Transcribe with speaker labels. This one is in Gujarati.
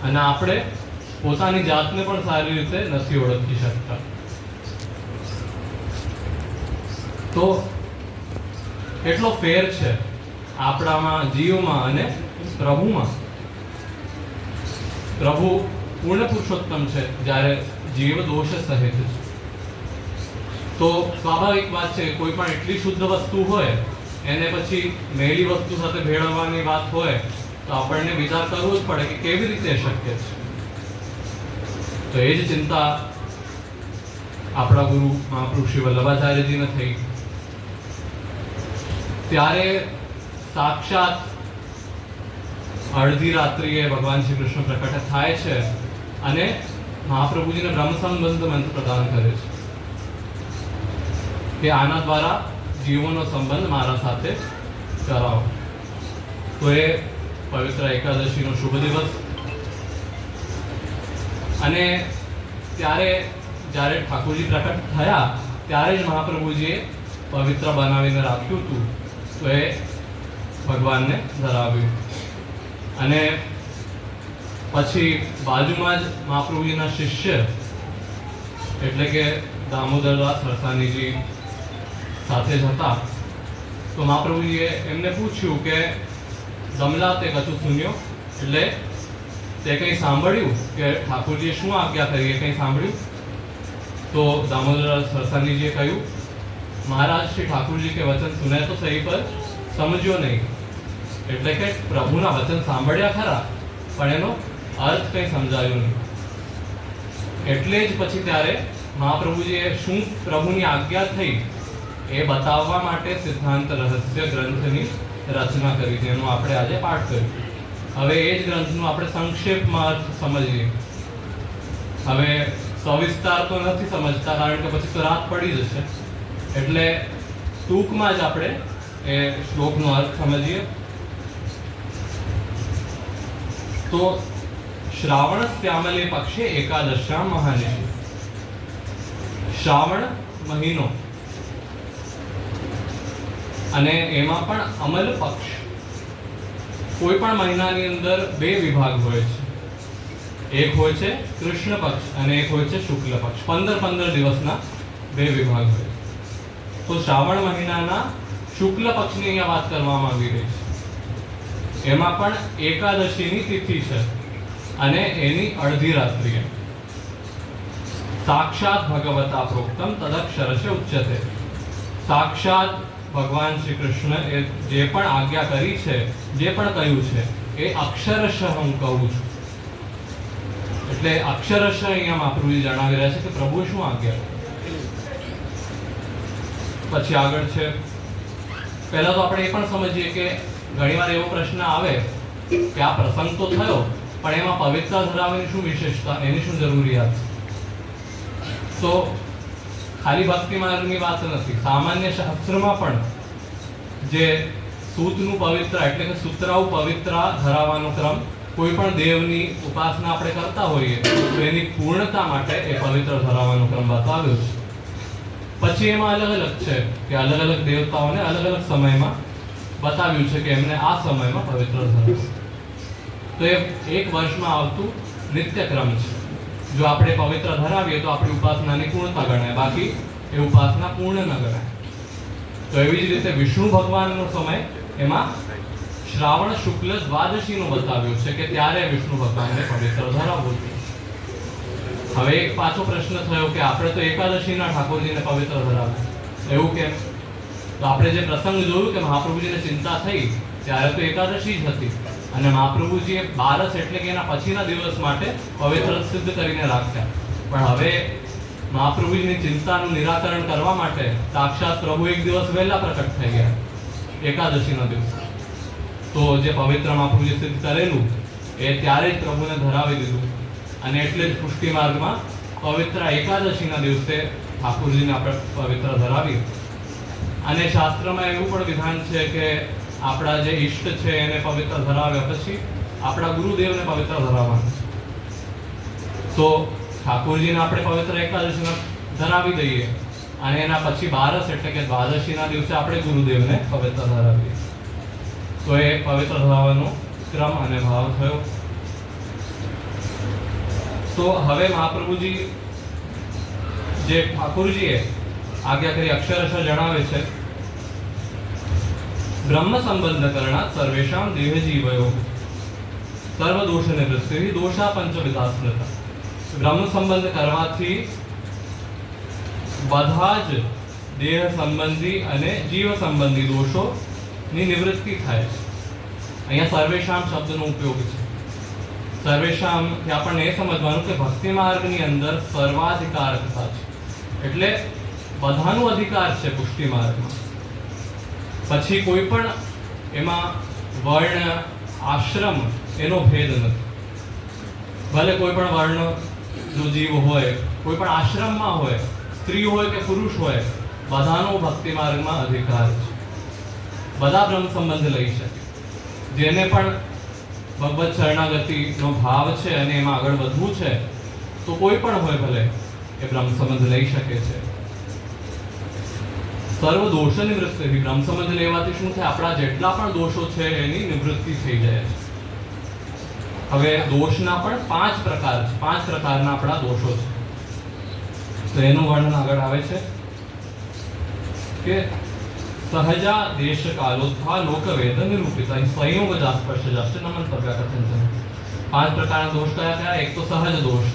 Speaker 1: અને આપણે પોતાની જાતને પણ સારી રીતે નથી ઓળખી શકતા. તો કેટલો ફેર છે આપણામાં, જીવમાં અને પ્રભુમાં. પ્રભુ પૂર્ણ પુરુષોત્તમ છે, જ્યારે જીવ દોષ સહિત છે. તો સ્વાભાવિક વાત છે, કોઈ પણ એટલી શુદ્ધ વસ્તુ હોય એને પછી મેલી વસ્તુ સાથે ભેળવવાની વાત હોય તો આપણને વિચાર કરવો જ પડે કે કેવી રીતે શક્ય છે. તો એ જ ચિંતા આપણા ગુરુ મહાપુરુષ શ્રી વલ્લભાચાર્યજીને થઈ. ત્યારે સાક્ષાત અડધી રાત્રિએ ભગવાન શ્રી કૃષ્ણ પ્રકટ થાય છે અને મહાપ્રભુજીને બ્રહ્મ સંબંધ મંત્ર પ્રદાન કરે છે કે આના દ્વારા જીવોનો સંબંધ મારા સાથે કરાવો. તો એ પવિત્ર એકાદશીનો શુભ દિવસ. અને ત્યારે જ્યારે ઠાકોરજી પ્રકટ થયા ત્યારે જ મહાપ્રભુજીએ પવિત્ર બનાવીને રાખ્યું હતું. તો એ ભગવાનને ધરાવ્યું. અને પછી બાજુમાં જ મહાપ્રભુજીના શિષ્ય એટલે કે દામોદરદાસ સરસાનીજી સાથે જ હતા. તો મહાપ્રભુજીએ એમને પૂછ્યું કે દમલા તે કશું સુન્યો, એટલે તે કંઈ સાંભળ્યું કે ઠાકોરજીએ શું આજ્ઞા કરી, એ કંઈ સાંભળ્યું? તો દામોદરદાસ સરસાનીજીએ કહ્યું, મહારાજ શ્રી ઠાकुरजी के वचन सुने तो सही पर समझ्यो नहीं. એટલે કે પ્રભુના વચન સાંભળ્યા ખરા પણ એનો અર્થ કંઈ સમજાયો નહીં. એટલે જ પછી ત્યારે મહાપ્રભુજીએ શું પ્રભુની આજ્ઞા થઈ એ બતાવવા માટે સિદ્ધાંત રહસ્ય ગ્રંથની રચના કરી, જેનો આપણે આજે પાઠ કર્યો. હવે એ જ ગ્રંથનું આપણે સંક્ષેપમાં અર્થ સમજીએ. હવે સવિસ્તાર તો નથી સમજતા કારણ કે પછી તો રાત પડી જશે, એટલે ટૂંકમાં જ આપણે એ શ્લોકનો અર્થ સમજીએ. તો શ્રાવણ શ્યામલે પક્ષે એકાદશ્યામ મહાનિશી. શ્રાવણ મહિનો અને એમાં પણ અમલ પક્ષ. કોઈ પણ મહિનાની અંદર બે વિભાગ હોય છે. એક હોય છે કૃષ્ણ પક્ષ અને એક હોય છે શુક્લ પક્ષ. 15 દિવસના બે વિભાગ હોય. તો શ્રાવણ મહિનાના શુક્લ પક્ષની અહીંયા વાત કરવામાં આવી રહી છે. એમાં પણ એકાદશીની તિથિ છે અને એની અડધી રાત્રિએ. સાક્ષાત ભગવતા પ્રોક્તમ તદક્ષરસ્ય ઉચ્યતે. સાક્ષાત ભગવાન શ્રી કૃષ્ણ એ જે પણ આજ્ઞા કરી છે, જે પણ કહ્યું છે એ અક્ષરશ હું કહું છું. એટલે અક્ષરશ અહીંયા મહાપ્રભુજી જણાવી રહ્યા છે કે પ્રભુ શું આજ્ઞા. પછી આગળ છે, પહેલા તો આપણે એ પણ સમજીએ કે ઘણીવાર એવો પ્રશ્ન આવે કે આ પ્રસંગ તો થયો પણ એમાં પવિત્રતા ધરાવવાની શું વિશેષતા, એની શું જરૂરિયાત? તો ખાલી ભક્તિ માર્ગની વાત નથી. સામાન્ય શાસ્ત્રમાં પણ જે સૂતનું પવિત્ર એટલે કે સૂત્રાઉ પવિત્ર ધરાવવાનો ક્રમ, કોઈ પણ દેવની ઉપાસના આપણે કરતા હોઈએ તો એની પૂર્ણતા માટે એ પવિત્ર ધરાવવાનો ક્રમ બતાવ્યો છે. પછી એમાં અલગ અલગ છે કે અલગ અલગ દેવતાઓને અલગ અલગ સમયમાં બતાવ્યું છે કે એમને આ સમયમાં પવિત્ર ધરાવવું. તો એ એક વર્ષમાં આવતું નિત્યક્રમ છે. જો આપણે પવિત્ર ધરાવીએ તો આપણી ઉપાસનાની પૂર્ણતા ગણાય, બાકી એ ઉપાસના પૂર્ણ ન ગણાય. તો એવી જ રીતે વિષ્ણુ ભગવાનનો સમય એમાં શ્રાવણ શુક્લ દ્વાદશીનો બતાવ્યો છે કે ત્યારે વિષ્ણુ ભગવાનને પવિત્ર ધરાવવું જોઈએ. હવે એક પાછો પ્રશ્ન થયો કે આપણે તો એકાદશીના ઠાકોરજીને પવિત્ર ધરાવ્યું, એવું કેમ? તો આપણે જે પ્રસંગ જોયું કે મહાપ્રભુજીને ચિંતા થઈ ત્યારે તો એકાદશી જ હતી અને મહાપ્રભુજીએ 12 એટલે કે એના પછીના દિવસ માટે પવિત્ર સિદ્ધ કરીને રાખ્યા. પણ હવે મહાપ્રભુજીની ચિંતાનું નિરાકરણ કરવા માટે સાક્ષાત પ્રભુ એક દિવસ વહેલા પ્રકટ થઈ ગયા, એકાદશીનો દિવસ. તો જે પવિત્ર મહાપ્રભુજી સિદ્ધ કરેલું એ ત્યારે જ પ્રભુને ધરાવી દીધું અને એટલે જ પુષ્ટિ માર્ગમાં પવિત્ર એકાદશીના દિવસે ઠાકોરજીને આપણે પવિત્ર ધરાવી. અને શાસ્ત્રમાં એવું પણ વિધાન છે કે આપણા જે ઈષ્ટ છે એને પવિત્ર ધરાવ્યા પછી આપણા ગુરુદેવને પવિત્ર ધરાવવાનું. તો ઠાકોરજીને આપણે પવિત્ર એકાદશીના ધરાવી દઈએ અને એના પછી 12 એટલે કે દ્વાદશીના દિવસે આપણે ગુરુદેવને પવિત્ર ધરાવીએ. તો એ પવિત્ર ધરાવવાનો ક્રમ અને ભાવ થયો. તો હવે મહાપ્રભુજી જે ઠાકુરજીએ આજ્ઞા કરી અક્ષરશઃ જણાવે છે, બ્રહ્મ સંબંધ કરણાત સર્વેષામ દેહ જીવયો સર્વ દોષ નિવૃત્તિ દોષા પંચવિધા સ્મૃતા. બ્રહ્મ સંબંધ કરવાથી બધા જ દેહ સંબંધી અને જીવ સંબંધી દોષોની નિવૃત્તિ થાય છે. અહીંયા સર્વેશામ શબ્દનો ઉપયોગ છે. સર્વેશામ થી આપણને એ સમજવાનું કે ભક્તિ માર્ગની અંદર સર્વાધિકારકતા છે, એટલે બધાનો અધિકાર છે પુષ્ટિ માર્ગમાં. પછી કોઈ પણ એમાં વર્ણ આશ્રમ એનો ભેદ નથી. ભલે કોઈ પણ વર્ણ જો જીવ હોય, કોઈ પણ આશ્રમમાં હોય, સ્ત્રી હોય કે પુરુષ હોય, બધાનો ભક્તિ માર્ગમાં અધિકાર છે. બધા બ્રહ્મ સંબંધ લઈ શકે. જેને પણ ભગવત શરણાગતિનો ભાવ છે અને એમાં આગળ વધવું છે, તો કોઈ પણ હોય ભલે એ બ્રહ્મ સંબંધ લઈ શકે છે. સર્વ દોષ નિવૃત્તિ. બ્રહ્મ સંબંધ લેવાથી શું થાય? આપણા જેટલા પણ દોષો છે એની નિવૃત્તિ થઈ જાય છે. હવે દોષના પણ 5 પ્રકાર છે. 5 પ્રકારના આપણા દોષો છે. તો એનું વર્ણન આગળ આવે છે કે સહજા દેશ કાલોત્થા લોકવેદ નિરૂપિતા સંયોગ જાસ્પર્શ જાસ્ત નમન પ્રકાર કથન. 5 પ્રકારના દોષ કયા કયા? એક તો સહજ દોષ,